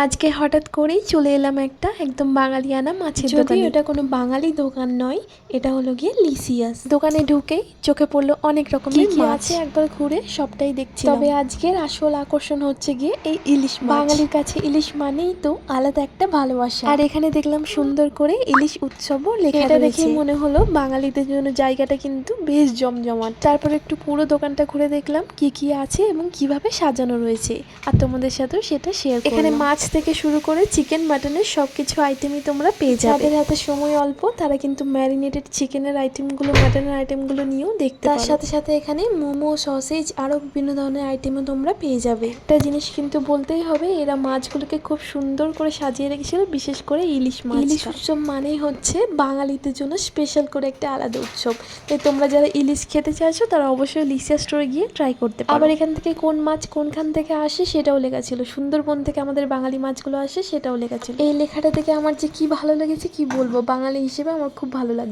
আজকে হঠাৎ করেই চলে এলাম একটা একদম বাঙালিয়ানা মাছের দোকানে। এটা কোনো বাঙালি দোকান নয়, এটা হলো গিয়ে লিসিয়াস। দোকানে ঢুকেই চোখে পড়লো অনেক রকমের মাছ আছে, একবার ঘুরে সবটাই দেখছি। তবে আজকের আসল আকর্ষণ হচ্ছে গিয়ে এই ইলিশ মাছ। বাঙালির কাছে ইলিশ মানেই তো আলাদা একটা ভালোবাসা। আর এখানে দেখলাম সুন্দর করে ইলিশ উৎসবও লেখা রয়েছে। এটা দেখেই মনে হলো বাঙালিদের জন্য জায়গাটা কিন্তু বেশ জমজমাট। তারপর একটু পুরো দোকানটা ঘুরে দেখলাম কি কি আছে এবং কিভাবে সাজানো রয়েছে, আর তোমাদের সাথেও সেটা শেয়ার করলাম। এখানে মাছ থেকে শুরু করে চিকেন মাটনের সবকিছু আইটেমই তোমরা পেয়ে যাবে। যাদের হাতে সময় অল্প তারা কিন্তু ম্যারিনেটেড চিকেনের আইটেমগুলো, মাটনের আইটেমগুলো নিয়েও দেখতে পারো। তার সাথে সাথে এখানে মোমো, সসেজ আরো বিভিন্ন ধরনের আইটেমও তোমরা পেয়ে যাবে। একটা জিনিস কিন্তু বলতেই হবে, এরা মাছগুলোকে খুব সুন্দর করে সাজিয়ে রেখেছিল, বিশেষ করে ইলিশ মাছ। ইলিশ উৎসব মানেই হচ্ছে বাঙালিদের জন্য স্পেশাল করে একটা আলাদা উৎসব। তাই তোমরা যারা ইলিশ খেতে চাইছো তারা অবশ্যই লিসিয়া স্টোরে গিয়ে ট্রাই করতে পারো। আবার এখান থেকে কোন মাছ কোনখান থেকে আসে সেটাও লেখা ছিল। সুন্দরবন থেকে আমাদের বাঙালি মাছগুলো আসে সেটাও লেখা ছিল। এই লেখাটা থেকে আমার যে কি ভালো লেগেছে কি বলবো, বাঙালি হিসেবে আমার খুব ভালো লাগছে।